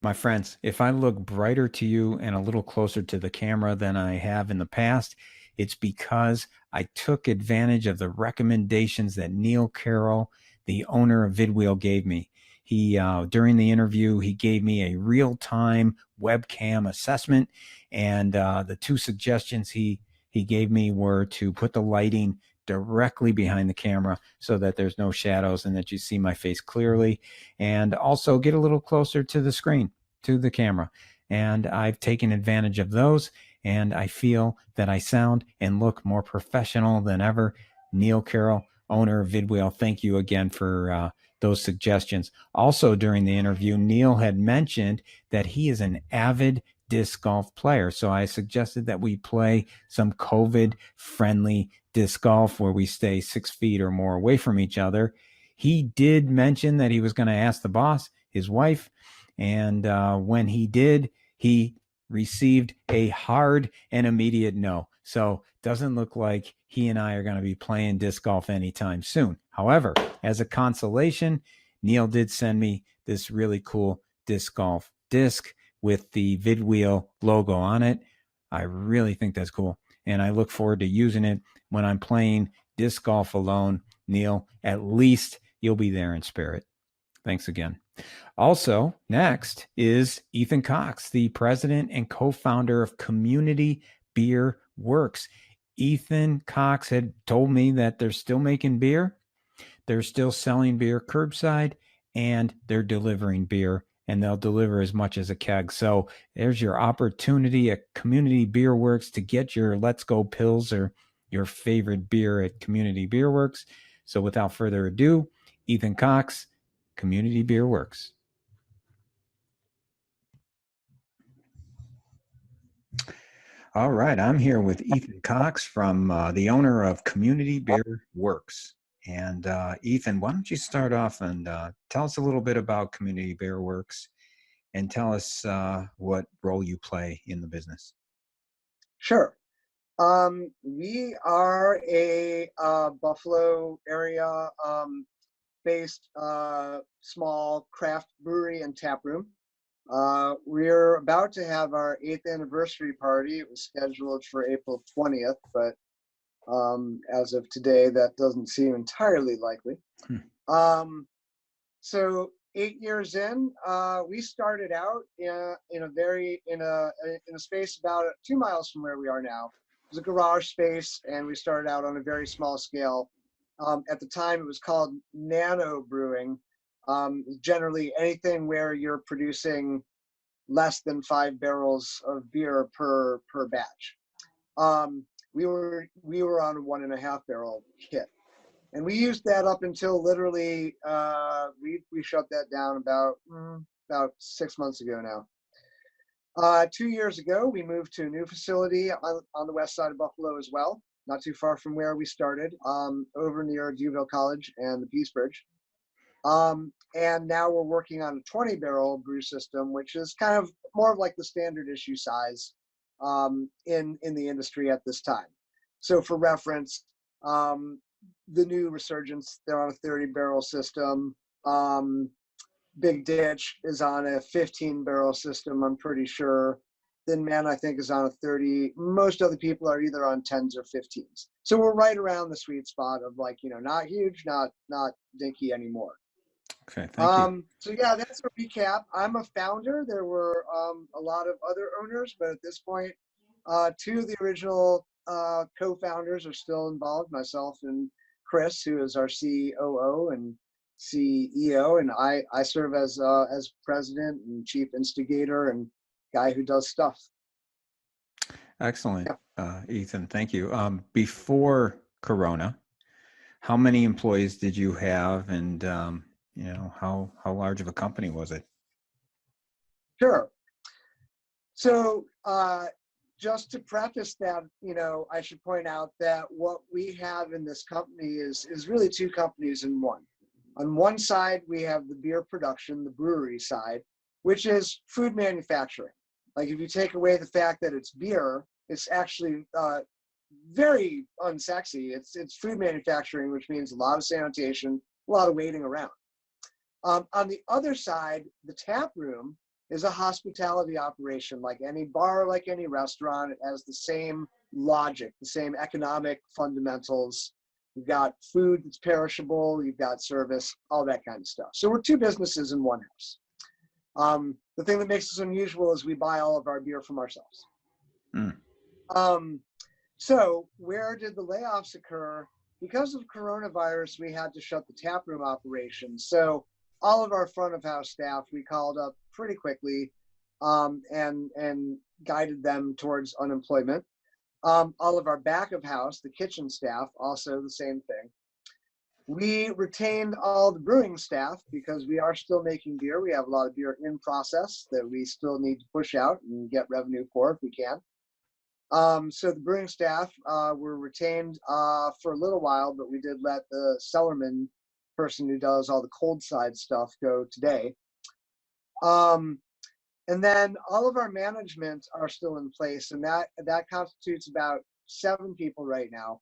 My friends, if I look brighter to you and a little closer to the camera than I have in the past, it's because I took advantage of the recommendations that Neil Carroll, the owner of VidWheel, gave me. During the interview, he gave me a real-time webcam assessment, and the two suggestions he gave me were to put the lighting directly behind the camera so that there's no shadows and that you see my face clearly, and also get a little closer to the screen, to the camera. And I've taken advantage of those, and I feel that I sound and look more professional than ever. Neil Carroll, owner of VidWheel, thank you again for those suggestions. Also, during the interview, Neil had mentioned that he is an avid disc golf player. So I suggested that we play some COVID friendly disc golf where we stay 6 feet or more away from each other. He did mention that he was going to ask the boss, his wife, and when he did, he received a hard and immediate no. So doesn't look like he and I are going to be playing disc golf anytime soon. However, as a consolation, Neil did send me this really cool disc golf disc with the VidWheel logo on it. I really think that's cool. And I look forward to using it when I'm playing disc golf alone. Neil, at least you'll be there in spirit. Thanks again. Also, next is Ethan Cox, the president and co founder of Community Beer Works. Ethan Cox had told me that they're still making beer, they're still selling beer curbside, and they're delivering beer, and they'll deliver as much as a keg. So there's your opportunity at Community Beer Works to get your Let's Go Pills or your favorite beer at Community Beer Works. So without further ado, Ethan Cox, Community Beer Works. All right, I'm here with Ethan Cox from the owner of Community Beer Works. And Ethan, why don't you start off and tell us a little bit about Community Beer Works and tell us what role you play in the business. Sure. We are a Buffalo area based small craft brewery and tap room. We're about to have our 8th anniversary party. It was scheduled for April 20th, but as of today, that doesn't seem entirely likely. Hmm. So 8 years in, we started out in a space about 2 miles from where we are now. It was a garage space, and we started out on a very small scale. At the time, it was called nano brewing. Generally, anything where you're producing less than 5 barrels of beer per batch. We were on a 1.5 barrel kit, and we used that up until literally we shut that down about 6 months ago now. 2 years ago, we moved to a new facility on the west side of Buffalo as well, not too far from where we started, over near Duville College and the Peace Bridge. And now we're working on a 20-barrel brew system, which is kind of more of like the standard issue size in the industry at this time. So for reference, the new Resurgence, they're on a 30-barrel system. Big Ditch is on a 15-barrel system, I'm pretty sure. Thin Man, I think, is on a 30. Most other people are either on 10s or 15s. So we're right around the sweet spot of, like, not huge, not dinky anymore. Okay, thank you. So yeah, that's a recap. I'm a founder. There were a lot of other owners, but at this point, two of the original co-founders are still involved, myself and Chris, who is our COO and CEO, and I serve as president and chief instigator and guy who does stuff. Excellent, Yeah. Ethan. Thank you. Before Corona, how many employees did you have, and how large of a company was it? Sure. So just to preface that, I should point out that what we have in this company is really two companies in one. On one side, we have the beer production, the brewery side, which is food manufacturing. Like, if you take away the fact that it's beer, it's actually very unsexy. It's food manufacturing, which means a lot of sanitation, a lot of waiting around. On the other side, the tap room is a hospitality operation, like any bar, like any restaurant. It has the same logic, the same economic fundamentals. You've got food that's perishable, you've got service, all that kind of stuff. So we're two businesses in one house. The thing that makes us unusual is we buy all of our beer from ourselves. Mm. So where did the layoffs occur? Because of coronavirus, we had to shut the taproom operations. So all of our front of house staff, we called up pretty quickly and guided them towards unemployment. All of our back of house, the kitchen staff, also the same thing. We retained all the brewing staff because we are still making beer. We have a lot of beer in process that we still need to push out and get revenue for if we can. So the brewing staff were retained for a little while, but we did let the cellarman person who does all the cold side stuff go today. And then all of our management are still in place, and that constitutes about 7 people right now.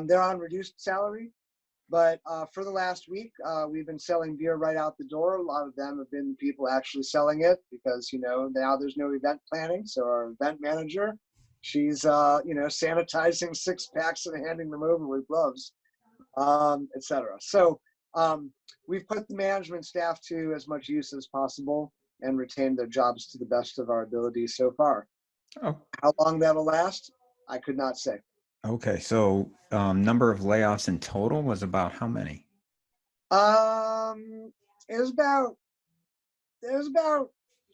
They're on reduced salary, but for the last week, we've been selling beer right out the door. A lot of them have been people actually selling it because, now there's no event planning. So our event manager, she's, sanitizing 6-packs and handing them over with gloves, etc. So we've put the management staff to as much use as possible and retained their jobs to the best of our ability so far. Oh, How long that'll last, I could not say. okay. So number of layoffs in total was about how many? It was about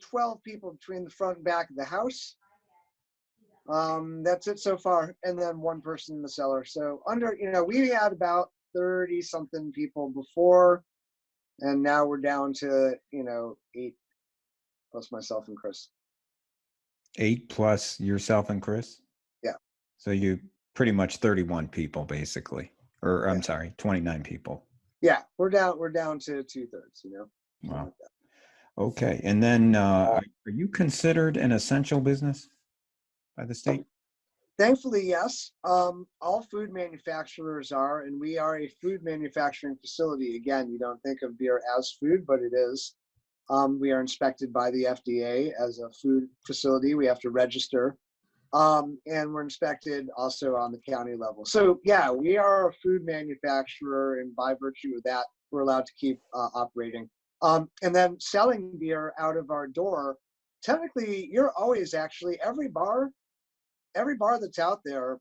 12 people between the front and back of the house. That's it so far, and then 1 person in the cellar. So we had about 30 something people before, and now we're down to 8 plus myself and Chris. 8 plus yourself and Chris? Yeah. So you pretty much 31 people basically, or I'm Yeah. sorry, 29 people. Yeah, we're down to 2/3. Wow. Like that. Okay. And then are you considered an essential business by the state? Thankfully, yes. All food manufacturers are, and we are a food manufacturing facility. Again, you don't think of beer as food, but it is. We are inspected by the FDA as a food facility. We have to register. And we're inspected also on the county level. So yeah, we are a food manufacturer, and by virtue of that, we're allowed to keep operating. And then selling beer out of our door, technically, you're always actually, every bar that's out there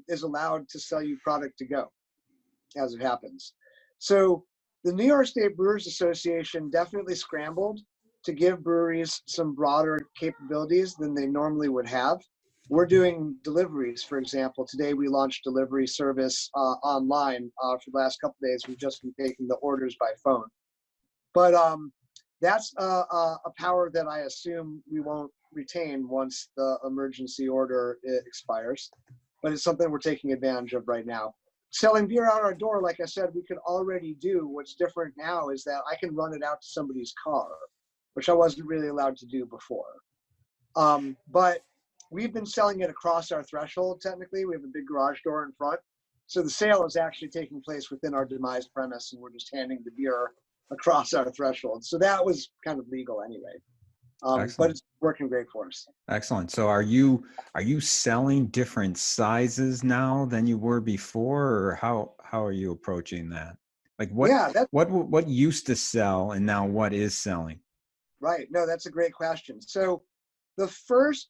is allowed to sell you product to go, as it happens. So the New York State Brewers Association definitely scrambled to give breweries some broader capabilities than they normally would have. We're doing deliveries, for example. Today we launched delivery service online. For the last couple of days, we've just been taking the orders by phone. But that's a power that I assume we won't retain once the emergency order expires. But it's something we're taking advantage of right now. Selling beer out our door, like I said, we could already do. What's different now is that I can run it out to somebody's car, which I wasn't really allowed to do before. But we've been selling it across our threshold, technically. We have a big garage door in front. So the sale is actually taking place within our demised premise, and we're just handing the beer across our threshold. So that was kind of legal anyway. But it's working great for us. Excellent. So are you selling different sizes now than you were before, or how are you approaching that? Like what used to sell and now what is selling? Right. No, that's a great question. So the first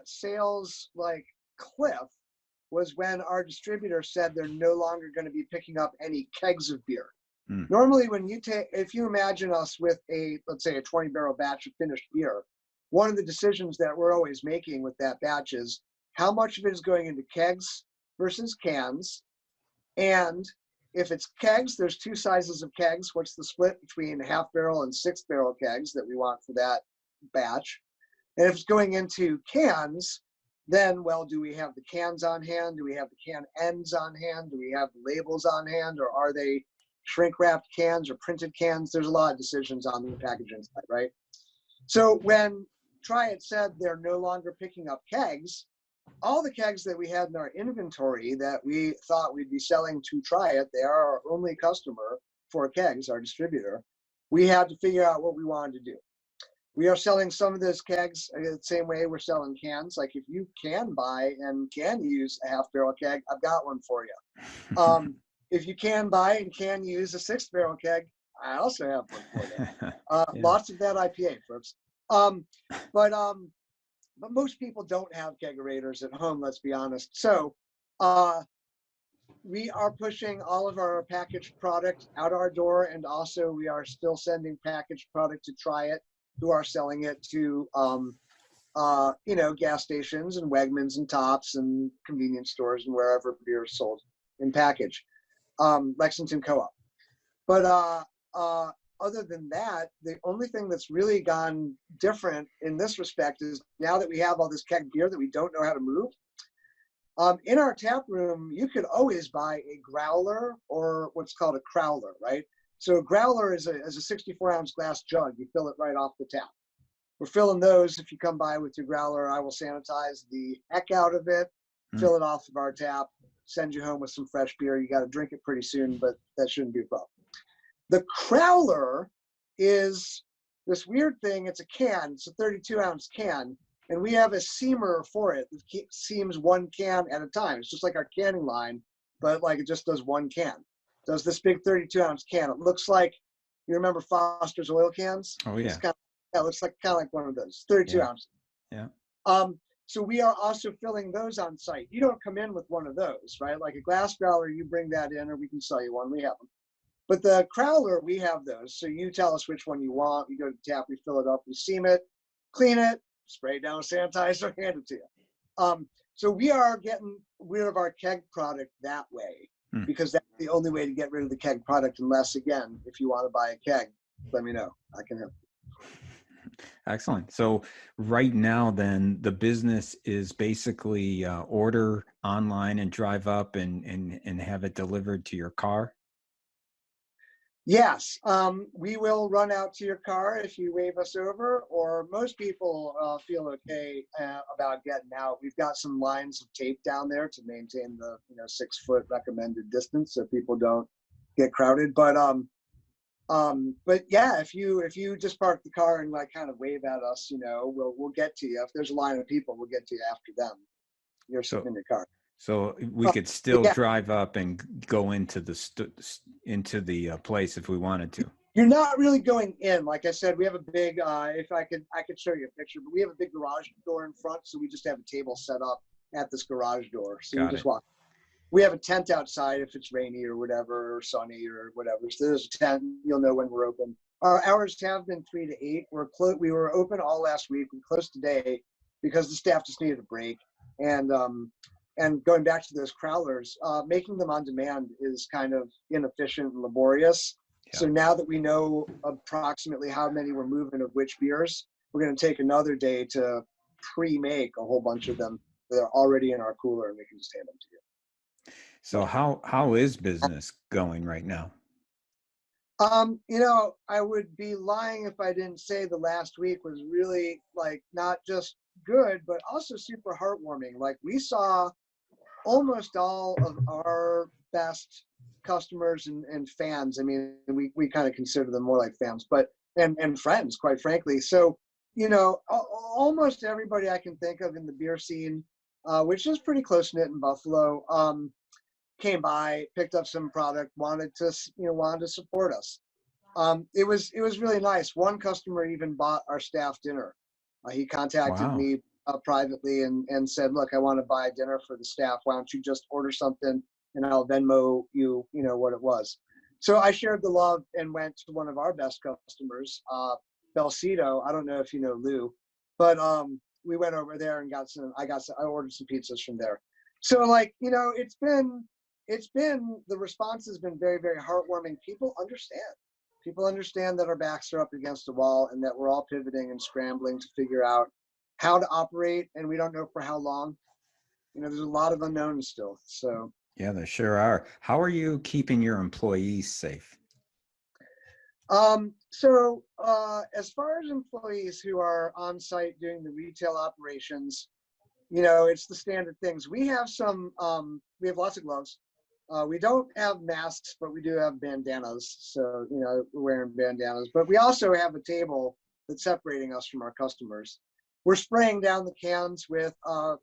sales cliff was when our distributor said they're no longer going to be picking up any kegs of beer. Normally, if you imagine us with let's say a 20-barrel batch of finished beer, one of the decisions that we're always making with that batch is how much of it is going into kegs versus cans. And if it's kegs, there's 2 sizes of kegs. What's the split between half-barrel and 6-barrel kegs that we want for that batch? And if it's going into cans, then, do we have the cans on hand? Do we have the can ends on hand? Do we have the labels on hand? Or are they shrink-wrapped cans or printed cans? There's a lot of decisions on the packaging side, right? So when Triad said they're no longer picking up kegs, all the kegs that we had in our inventory that we thought we'd be selling to Triad, they are our only customer for kegs, our distributor. We had to figure out what we wanted to do. We are selling some of those kegs the same way we're selling cans. Like if you can buy and can use a half barrel keg, I've got one for you. If you can buy and can use a 6 barrel keg, I also have one for you. Yeah. Lots of that IPA, folks. Um, but um, but most people don't have kegerators at home. Let's be honest. So uh, we are pushing all of our packaged product out our door, and also we are still sending packaged product to try it, who are selling it to gas stations and Wegmans and Tops and convenience stores and wherever beer is sold in package. Lexington Co-op. But other than that, the only thing that's really gone different in this respect is now that we have all this keg beer that we don't know how to move. In our tap room, you could always buy a growler or what's called a crowler, right? So a growler is a 64-ounce glass jug. You fill it right off the tap. We're filling those. If you come by with your growler, I will sanitize the heck out of it, fill it off of our tap, send you home with some fresh beer. You got to drink it pretty soon, but that shouldn't be a problem. The crowler is this weird thing. It's a can. It's a 32-ounce can. And we have a seamer for it. It seams one can at a time. It's just like our canning line, but like it just does one can. It does this big 32-ounce can. It looks like, you remember Foster's oil cans? Oh yeah. It looks like kind of like one of those, 32 ounces. Yeah. So we are also filling those on site. You don't come in with one of those, right? Like a glass growler, you bring that in, or we can sell you one. We have them. But the crowler, we have those. So you tell us which one you want. You go to the tap, we fill it up, we seam it, clean it, spray it down with sanitizer, hand it to you. So we are getting rid of our keg product that way, because that's the only way to get rid of the keg product. Unless, again, if you want to buy a keg, let me know. I can help. Excellent. So right now, then, the business is basically order online and drive up and have it delivered to your car? Yes, we will run out to your car if you wave us over, or most people feel okay about getting out. We've got some lines of tape down there to maintain the 6-foot recommended distance so people don't get crowded. But yeah, if you just park the car and like kind of wave at us, we'll get to you. If there's a line of people, we'll get to you after them. You're sitting in your car. So we could still drive up and go into the place if we wanted to. You're not really going in. Like I said, we have a big, if I could show you a picture, but we have a big garage door in front. So we just have a table set up at this garage door. So you just walk. We have a tent outside if it's rainy or whatever, or sunny or whatever. So there's a tent. You'll know when we're open. Our hours have been 3 to 8. We were open all last week. We closed today because the staff just needed a break. And going back to those crowlers, making them on demand is kind of inefficient and laborious. Yeah. So now that we know approximately how many we're moving of which beers, we're going to take another day to pre-make a whole bunch of them that are already in our cooler, and we can just hand them to you. So how is business going right now? I would be lying if I didn't say the last week was really like not just good, but also super heartwarming. Like we saw almost all of our best customers and fans. I mean, we kind of consider them more like fans, but and friends, quite frankly. So, almost everybody I can think of in the beer scene, which is pretty close knit in Buffalo, came by, picked up some product, wanted to support us. It was really nice. One customer even bought our staff dinner. He contacted me privately and said, look, I want to buy dinner for the staff. Why don't you just order something and I'll Venmo you, what it was. So I shared the love and went to one of our best customers, Belcito. I don't know if you know Lou, but we went over there and I ordered some pizzas from there. So it's been the response has been very, very heartwarming. People understand that our backs are up against the wall and that we're all pivoting and scrambling to figure out how to operate, and we don't know for how long. There's a lot of unknowns still. So yeah, there sure are. How are you keeping your employees safe? As far as employees who are on site doing the retail operations, it's the standard things. We have we have lots of gloves. We don't have masks, but we do have bandanas. So, we're wearing bandanas. But we also have a table that's separating us from our customers. We're spraying down the cans with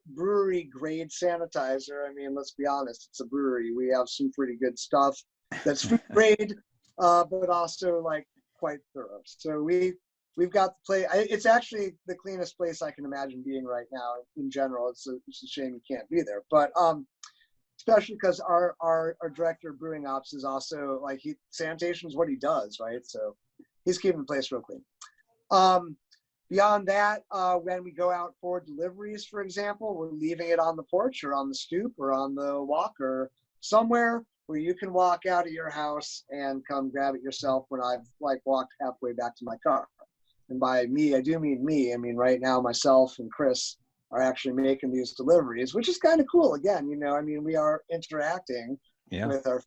brewery grade sanitizer. I mean, let's be honest, it's a brewery. We have some pretty good stuff that's food grade, but also like quite thorough. So we've got the place. It's actually the cleanest place I can imagine being right now. In general, it's a shame you can't be there, but especially because our director of brewing ops is also like sanitation is what he does, right? So he's keeping the place real clean. Beyond that, when we go out for deliveries, for example, we're leaving it on the porch or on the stoop or on the walk or somewhere where you can walk out of your house and come grab it yourself when I've like walked halfway back to my car. And by me, I do mean me. I mean, right now, myself and Chris are actually making these deliveries, which is kind of cool. Again, I mean, we are interacting with our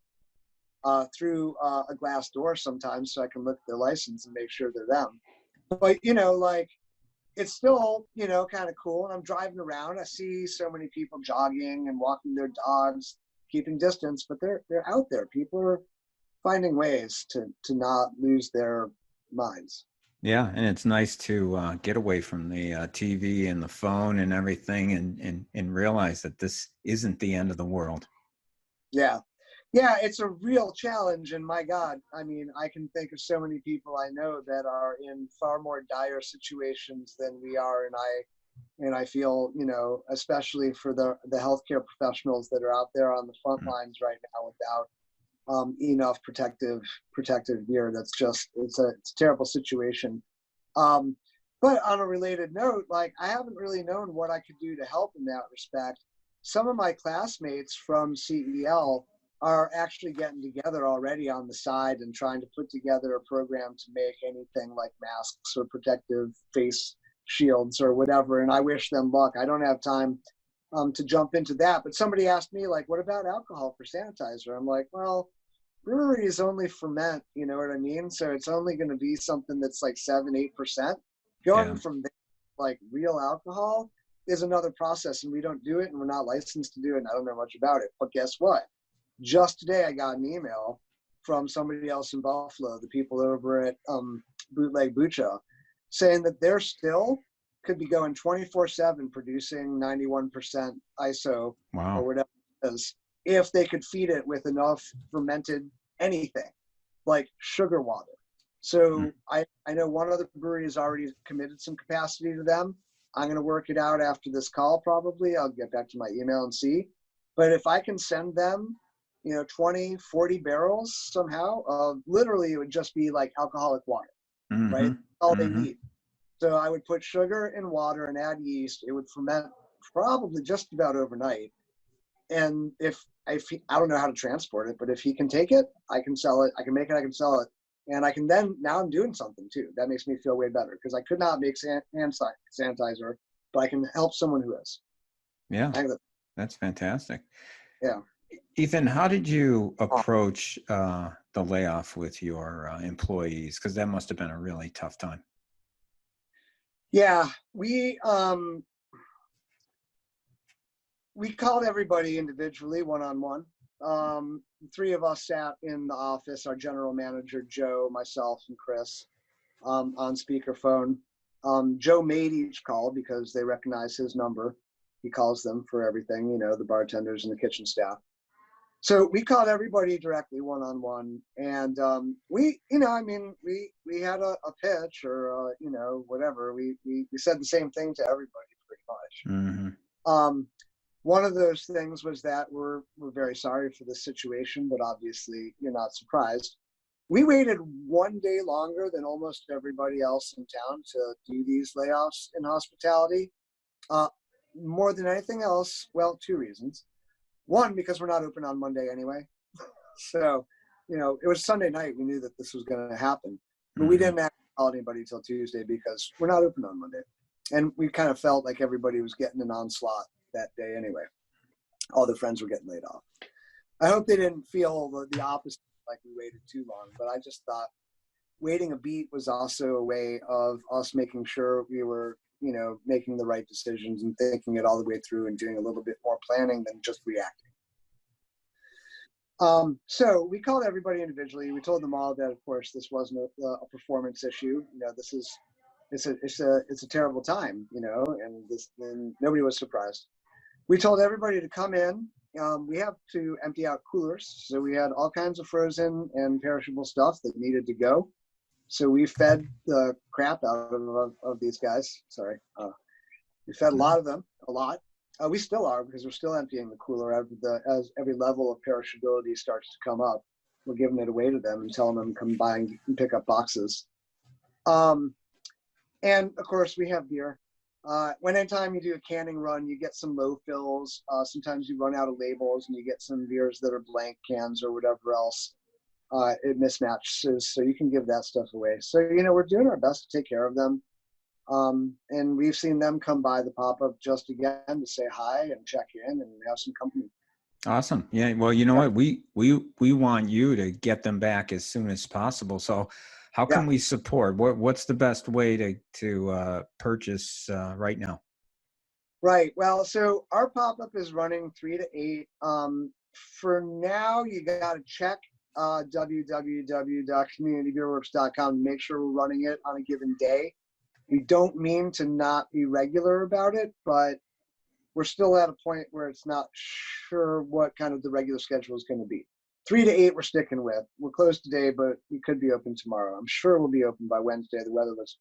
through a glass door sometimes, so I can look at their license and make sure they're them. But like it's still kind of cool. And I'm driving around, I see so many people jogging and walking their dogs, keeping distance, but they're out there. People are finding ways to not lose their minds. Yeah, and it's nice to get away from the TV and the phone and everything, and realize that this isn't the end of the world. Yeah, it's a real challenge, and my God, I mean, I can think of so many people I know that are in far more dire situations than we are, and I feel, especially for the healthcare professionals that are out there on the front lines right now without enough protective gear. That's just it's a terrible situation. But on a related note, like I haven't really known what I could do to help in that respect. Some of my classmates from CEL are actually getting together already on the side and trying to put together a program to make anything like masks or protective face shields or whatever. And I wish them luck. I don't have time to jump into that. But somebody asked me, like, what about alcohol for sanitizer? I'm like, well, breweries only ferment, you know what I mean? So it's only going to be something that's like 7-8%. Going from there, like real alcohol is another process, and we don't do it, and we're not licensed to do it, and I don't know much about it. But guess what? Just today, I got an email from somebody else in Buffalo, the people over at Bootleg Bucha, saying that they're still could be going 24/7 producing 91% ISO or whatever it is, if they could feed it with enough fermented anything, like sugar water. So I know one other brewery has already committed some capacity to them. I'm going to work it out after this call probably. I'll get back to my email and see. But if I can send them 20, 40 barrels somehow, literally it would just be like alcoholic water, right? That's all they need. So I would put sugar in water and add yeast. It would ferment probably just about overnight. And if I don't know how to transport it, but if he can take it, I can sell it. I can make it, I can sell it. And I can now I'm doing something too. That makes me feel way better because I could not make hand sanitizer, but I can help someone who is. Yeah, that's fantastic. Yeah. Ethan, how did you approach the layoff with your employees? Because that must have been a really tough time. Yeah, we called everybody individually, one-on-one. The three of us sat in the office, our general manager, Joe, myself, and Chris, on speakerphone. Joe made each call because they recognize his number. He calls them for everything, the bartenders and the kitchen staff. So we called everybody directly one-on-one, and we had a pitch or whatever. We said the same thing to everybody pretty much. One of those things was that we're very sorry for this situation, but obviously you're not surprised. We waited one day longer than almost everybody else in town to do these layoffs in hospitality. More than anything else, well, two reasons. One, because we're not open on Monday anyway. So, it was Sunday night. We knew that this was going to happen, but we didn't actually call anybody till Tuesday because we're not open on Monday. And we kind of felt like everybody was getting an onslaught that day anyway. All their friends were getting laid off. I hope they didn't feel the opposite, like we waited too long, but I just thought waiting a beat was also a way of us making sure we were, making the right decisions and thinking it all the way through and doing a little bit more planning than just reacting. So we called everybody individually. We told them all that, of course, this wasn't a performance issue. This is it's a terrible time, and nobody was surprised. We told everybody to come in. We have to empty out coolers, so we had all kinds of frozen and perishable stuff that needed to go. So we fed the crap out of these guys. Sorry, we fed a lot of them, a lot. We still are, because we're still emptying the cooler as every level of perishability starts to come up. We're giving it away to them and telling them to come by and pick up boxes. And of course, we have beer. Anytime you do a canning run, you get some low fills. Sometimes you run out of labels and you get some beers that are blank cans or whatever else. It mismatches, so you can give that stuff away. So, we're doing our best to take care of them. And we've seen them come by the pop-up just again to say hi and check in and have some company. Awesome. Yeah. Well, you know what? We want you to get them back as soon as possible. So how can we support? What's the best way to purchase right now? Right. Well, so our pop-up is running 3 to 8. For now, you got to check www.communitybeerworks.com to make sure we're running it on a given day. We don't mean to not be regular about it, but we're still at a point where it's not sure what kind of the regular schedule is going to be. 3 to 8 we're sticking with. We're closed today, but we could be open tomorrow. I'm sure we'll be open by Wednesday. The weather looks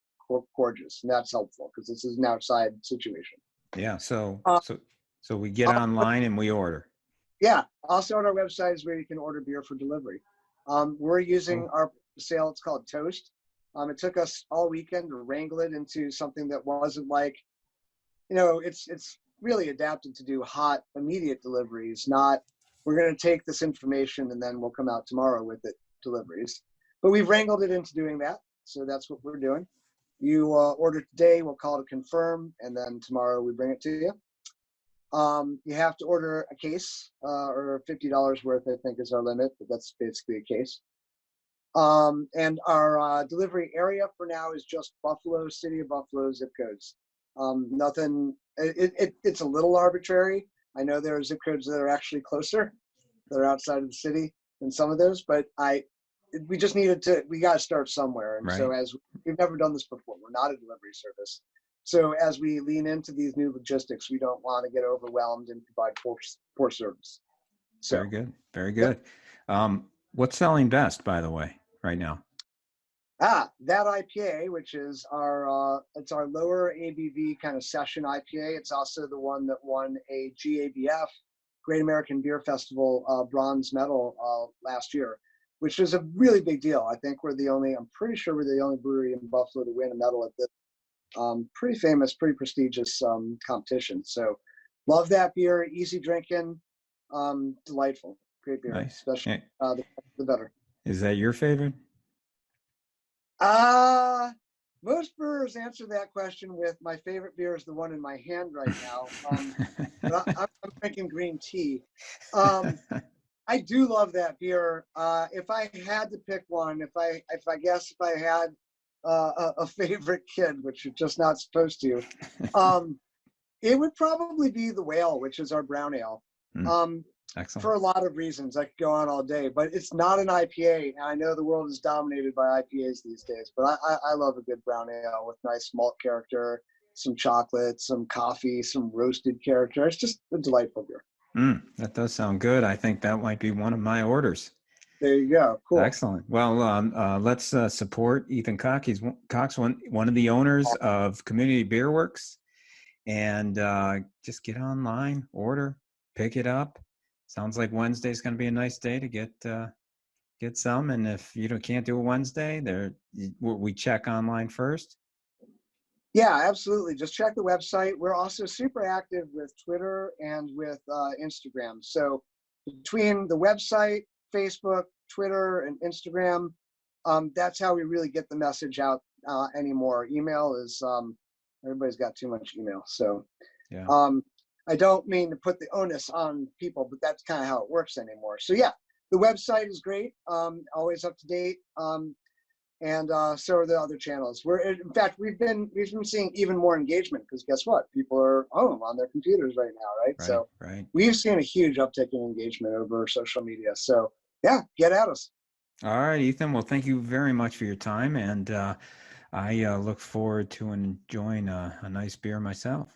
gorgeous, and that's helpful because this is an outside situation. Yeah. So we get online and we order. Yeah. Also on our website is where you can order beer for delivery. We're using our sale. It's called Toast. It took us all weekend to wrangle it into something that wasn't like, it's really adapted to do hot, immediate deliveries, not we're going to take this information and then we'll come out tomorrow with it deliveries. But we've wrangled it into doing that. So that's what we're doing. You order today, we'll call to confirm, and then tomorrow we bring it to you. You have to order a case or $50 worth, I think is our limit, but that's basically a case. And our delivery area for now is just Buffalo, City of Buffalo zip codes. Nothing, it's a little arbitrary. I know there are zip codes that are actually closer, that are outside of the city than some of those, but we just we got to start somewhere. And so as we've never done this before, we're not a delivery service. So as we lean into these new logistics, we don't want to get overwhelmed and provide poor service. So, very good. Very good. What's selling best, by the way, right now? That IPA, which is it's our lower ABV kind of session IPA. It's also the one that won a GABF, Great American Beer Festival, bronze medal last year, which is a really big deal. I think I'm pretty sure we're the only brewery in Buffalo to win a medal at this pretty famous, pretty prestigious competition. So love that beer, easy drinking, delightful, great beer, Nice. especially the better. Is that your favorite? Most brewers answer that question with my favorite beer is the one in my hand right now. But I'm drinking green tea. I do love that beer. If I had to pick one, if I had a favorite kid, which you're just not supposed to, it would probably be the Whale, which is our brown ale. Excellent. For a lot of reasons. I could go on all day, but it's not an IPA. And I know the world is dominated by IPAs these days, but I love a good brown ale with nice malt character, some chocolate, some coffee, some roasted character. It's just a delightful beer. That does sound good. I think that might be one of my orders. There you go. Cool. Excellent. Well, let's support Ethan Cox. He's one of the owners of Community Beer Works, and just get online, order, pick it up. Sounds like Wednesday's going to be a nice day to get some. And if you can't do a Wednesday, we check online first. Yeah, absolutely. Just check the website. We're also super active with Twitter and with Instagram. So between the website, Facebook, Twitter, and Instagram, that's how we really get the message out anymore. Email is everybody's got too much email. So yeah. I don't mean to put the onus on people, but that's kind of how it works anymore. So yeah, the website is great, always up to date, and so are the other channels. In fact, we've been seeing even more engagement because guess what? People are home on their computers right now, right? So we've seen a huge uptick in engagement over social media. So yeah, get at us. All right, Ethan. Well, thank you very much for your time, and I look forward to enjoying a nice beer myself.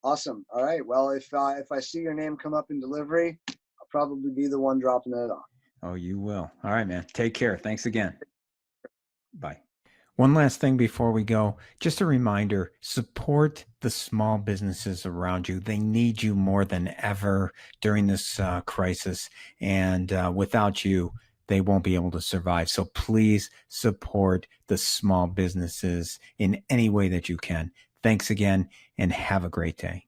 Awesome. All right. Well, if I see your name come up in delivery, I'll probably be the one dropping it off. Oh, you will. All right, man. Take care. Thanks again. Bye. One last thing before we go, just a reminder, support the small businesses around you. They need you more than ever during this crisis. And without you, they won't be able to survive. So please support the small businesses in any way that you can. Thanks again and have a great day.